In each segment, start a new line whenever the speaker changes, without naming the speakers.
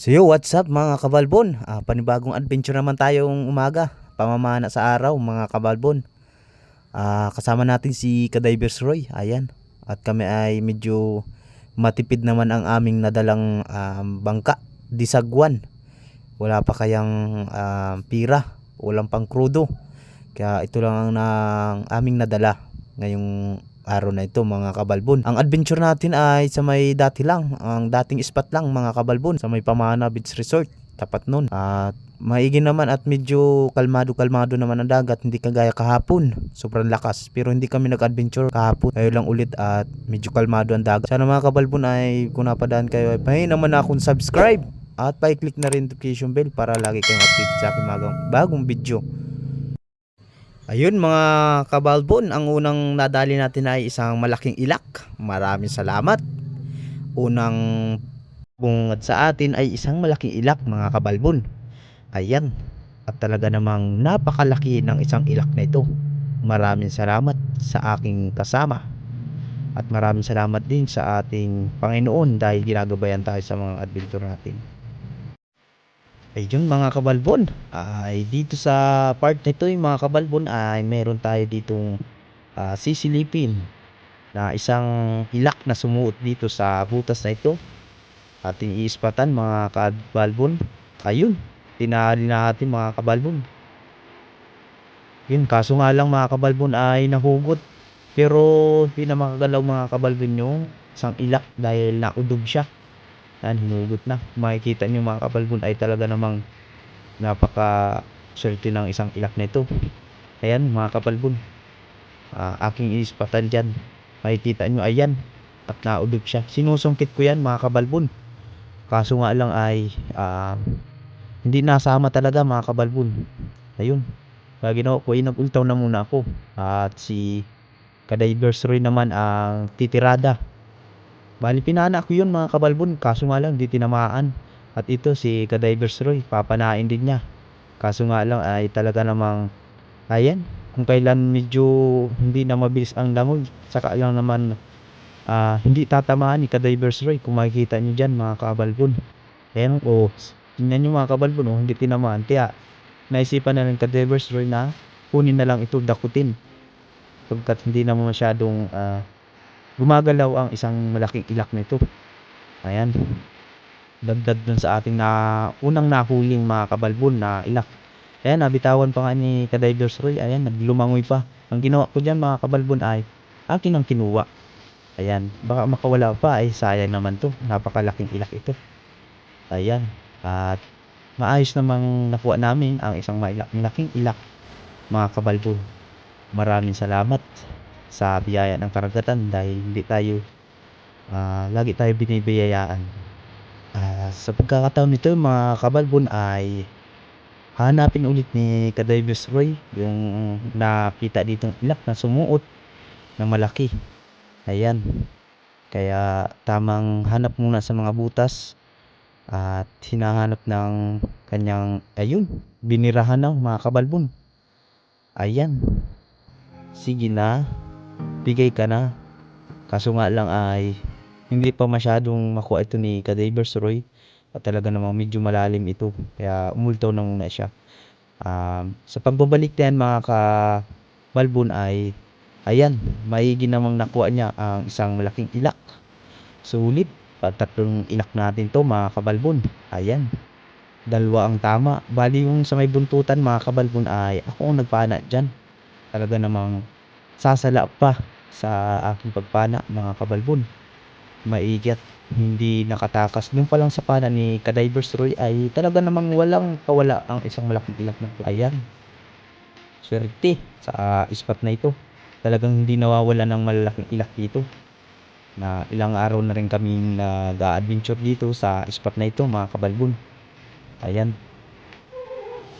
So yo, what's up mga kabalbon? Panibagong adventure naman tayong umaga. Pamamana sa araw mga kabalbon. Kasama natin si Kadivers Roy. Ayan. At kami ay medyo matipid naman ang aming nadalang bangka. Disagwan. Wala pa kayang pira. Walang pang krudo. Kaya ito lang ang aming nadala ngayong araw na ito mga kabalbon. Ang adventure natin ay sa may dati lang, ang dating spot lang mga kabalbon, sa may Pamana Beach Resort, tapat nun. At maigi naman at medyo kalmado naman ang dagat, hindi kagaya kahapon, sobrang lakas. Pero hindi kami nag-adventure kahapon, ngayon lang ulit at medyo kalmado ang dagat. Sana mga kabalbon ay kung napadaan kayo ay pahin naman na akong subscribe at pa-click na rin notification bell para lagi kayong update sa aking bagong video. Ayun mga kabalbon, ang unang nadali natin ay isang malaking ilak. Maraming salamat. Unang bungad sa atin ay isang malaking ilak mga kabalbon. Ayan. At talaga namang napakalaki ng isang ilak na ito. Maraming salamat sa aking kasama. At maraming salamat din sa ating Panginoon dahil ginagabayan tayo sa mga adventure natin. Ayun mga kabalbon, ay dito sa part nito yung mga kabalbon ay meron tayo ditong sisilipin na isang hilak na sumuot dito sa butas na ito. Ating iispatan mga kabalbon. Ayun, tinali natin mga kabalbon. Yun, kaso nga lang mga kabalbon ay nahugot. Pero hindi na makagalaw mga kabalbon yung isang ilak dahil naudog siya. Yan, hinugot na. Makikita nyo mga kabalbon ay talaga namang napaka swerte ng isang ilak na ito. Ayan mga kabalbon, aking ispatan dyan. Makikita nyo ayan, at naudog siya. Sinusungkit ko yan mga kabalbon. Kaso nga lang ay hindi nasama talaga mga kabalbon. Ayun, kaya ginawa ko ay nag-ultaw na muna ako. At si Kadivers Roy naman ang titirada. Bali pinana ko yun mga kabalbon, kaso nga lang di tinamaan. At ito si Kadivers Roy, papanain din niya. Kaso nga lang ay talaga namang ayan, kung kailan medyo hindi na mabilis ang langoy, saka lang naman hindi tatamaan ni Kadivers Roy. Kung makikita nyo dyan mga kabalbon, ayan o, tingnan nyo mga kabalbon o, hindi tinamaan. Kaya naisipan na ng Kadivers Roy na kunin na lang ito, dakutin, pagkat hindi naman masyadong gumagalaw ang isang malaking ilak nito. Ayan, dagdag dun sa ating unang nahuling mga kabalbon na ilak. Ayan, nabitawan pa nga ni Kadivers Roy. Ayan, naglumangoy pa. Ang ginawa ko dyan mga kabalbon ay akin ang kinuha. Ayan, baka makawala pa ay sayang naman to. Napakalaking ilak ito. Ayan, at maayos namang nakuha namin ang isang malaking ilak mga kabalbon. Maraming salamat sa biyaya ng karagatan dahil hindi tayo lagi tayo binibiyayaan. Sa pagkakataon nito mga kabalbon ay hanapin ulit ni Kadivers Roy yung nakita ditong ilak na sumuot ng malaki. Ayan, kaya tamang hanap muna sa mga butas at hinahanap ng kanyang, ayun, binirahan na mga kabalbon. Ayan, sige na, bigay ka na. Kaso nga lang ay hindi pa masyadong makuha ito ni Kadivers Roy at talaga namang medyo malalim ito, kaya umultaw na muna siya. Sa pagbabalik din mga kabalbon ay ayan, maigi namang nakuha niya ang isang malaking ilak. Sulit, patatlong ilak natin to mga kabalbon. Ayan, dalawa ang tama. Bali yung sa may buntutan mga kabalbon ay ako ang nagpana dyan. Talaga namang sasala pa sa aking pagpana mga kabalbon. Maigat, hindi nakatakas. Doon pa lang sa pana ni Kadivers Roy ay talaga namang walang kawala ang isang malaking ilak na ito. Ayan, swerte sa spot na ito. Talagang hindi nawawala ng malalaking ilak dito. Na ilang araw na rin kaming nag-adventure dito sa spot na ito mga kabalbon. Ayan.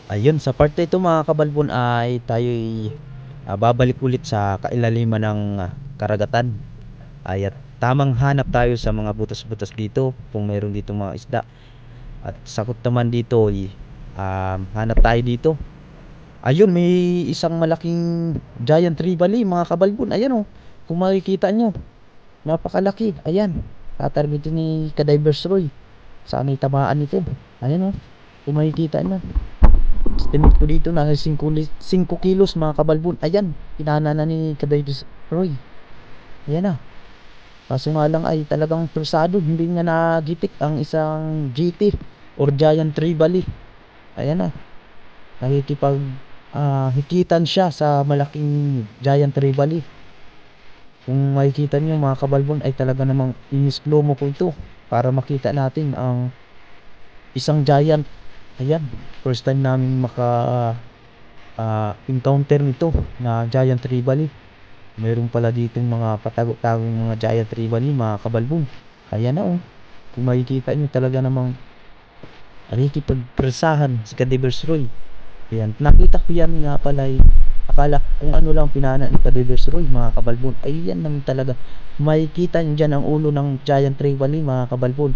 Ayun, sa part na ito mga kabalbon ay tayo'y babalik ulit sa kailaliman ng karagatan. Ay at tamang hanap tayo sa mga butas-butas dito kung mayroon dito mga isda. At sakot naman dito hanap tayo dito. Ayun, may isang malaking giant trevally mga kabalbon. Ayan o, kung makikita nyo, napakalaki. Ayan, tatargetin ni Kadivers Roy. saan ay tamaan nito. Ayan oh, kung makikita nyo. Estimate ko dito nasa 5 kilos mga kabalbon. Ayan, pinana na ni Kadavis Roy. Ayan na. Kaso nga lang ay talagang prusado, hindi nga nagitik ang isang GT or Giant Trevally. Ayan na. Nakikipag hikitan siya sa malaking Giant Trevally. Kung makikita nyo mga kabalbon ay talaga namang in-slow mo ko ito para makita natin ang isang giant. Ayan, first time namin encounter nito na Giant Trevally. Meron pala ditong mga patago-tagong mga Giant Trevally mga kabalbon. Ayan na oh, kung makikita nyo talaga namang nakikipagpresahan si Kadivers Roy. Ayan, nakita ko yan nga pala akala kung ano lang pinana ni Kadivers Roy mga kabalbon. Ayan naman talaga, makikita nyo dyan ang ulo ng Giant Trevally mga kabalbon.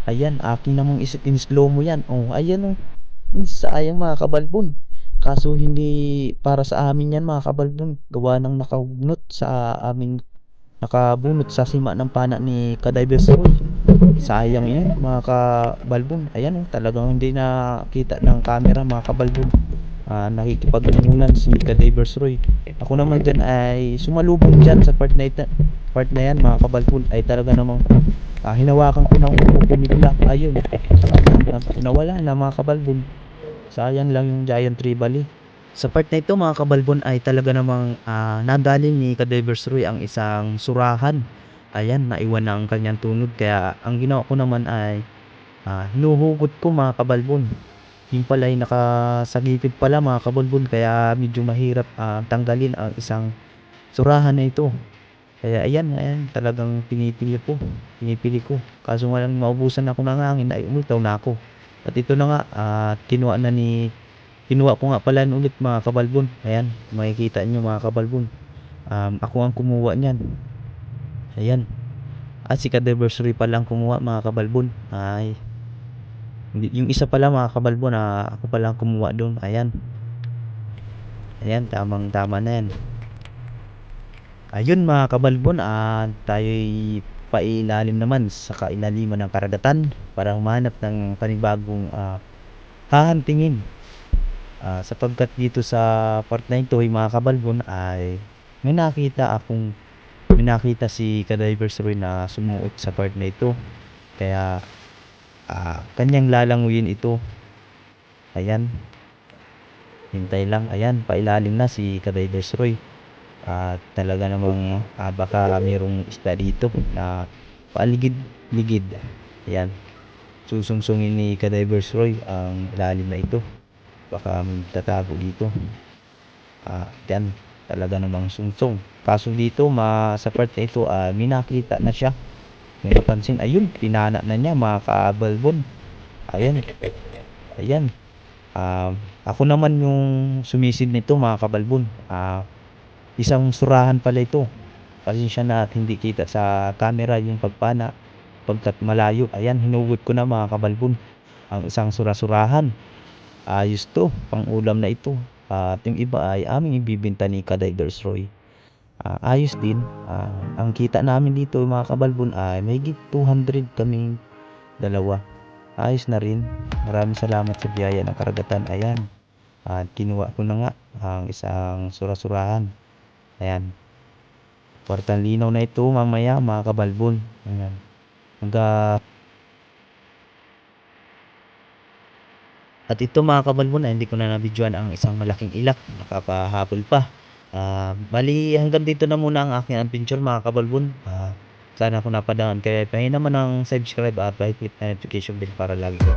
Ayan, akin namang in-slow mo yan. Oh, ayan oh, sayang mga kabalbon. Kaso hindi para sa amin yan mga kabalbon. Gawa ng nakabunot sa sima ng pana ni Kadivers Roy. Sayang yan mga kabalbon. Ayan oh, talagang hindi nakita ng camera mga kabalbon. Nakikipagmumulan si Kadivers Roy. Ako naman dyan ay sumalubong dyan sa part na yan mga kabalbon. Ay talaga namang hinawakan ko ng upo bigla. Ayun, nawala na mga kabalbon. Sayang lang yung Giant Trevally. Sa part na ito mga kabalbon ay talaga namang nagaling ni Kadivers Roy ang isang surahan. Ayan, naiwan na ang kanyang tunod. Kaya ang ginawa ko naman ay hinuhugot ko mga kabalbon. Yung pala ay nakasagipid pala mga kabalbon. Kaya medyo mahirap tanggalin ang isang surahan na ito. Kaya ayan, talagang pinipili ko. Kaso nga lang maubusan ako ng hangin ay umultaw na ako. At ito na nga, kinuha ko nga pala ulit mga kabalbon. Ayan, makikita nyo mga kabalbon. Ako ang kumuha niyan. Ayan. At si Kadivers Roy pa lang kumuha mga kabalbon. Ay, yung isa pala mga kabalbon ako pa lang kumuha doon. Ayan. Ayan, tamang tama na yan. Ayun mga kabalbon, tayo'y pailalim naman sa kailaliman ng karagatan para humanap ng panibagong hahantingin. Sapagkat dito sa part na ito ay mga kabalbon ay may nakita si Kadivers Roy na sumuot sa part na ito. Kaya kanyang lalanguyin ito. Ayan, hintay lang. Ayan, pailalim na si Kadivers Roy. Talaga namang baka mayroong isda dito na paligid-ligid. Ayan, susungsungin ni Kadivers Roy ang ilalim na ito. Baka tatago dito. Yan, talaga namang sungsong. Kaso dito sa part na ito may nakita na siya. May napansin, ayun, pinana na niya mga kabalbon. Ayan. Ako naman yung sumisid nito mga kabalbon. Isang surahan pala ito. Pasensya na at hindi kita sa camera yung pagpana pagkat malayo. Ayan, hinugot ko na mga kabalbon ang isang surasurahan. Ayos to, pang ulam na ito. At yung iba ay aming ibibenta ni Kadivers Roy. Ayos din. Ang kita namin dito mga kabalbon ay may 200 kaming dalawa. Ayos na rin. Maraming salamat sa biyaya ng karagatan. Ayan. At kinuha ko na nga ang isang surasurahan. Ayan. Portang linaw na ito mamaya mga kabalbon. Ayan. At ito mga kabalbon ay hindi ko na nabidyoan ang isang malaking ilak. Nakakahabol pa. Bali hanggang dito na muna ang aking adventure mga kabalbon. Sana kung napadaan kaya pahingin naman ng subscribe at hit na notification bell para lagi ko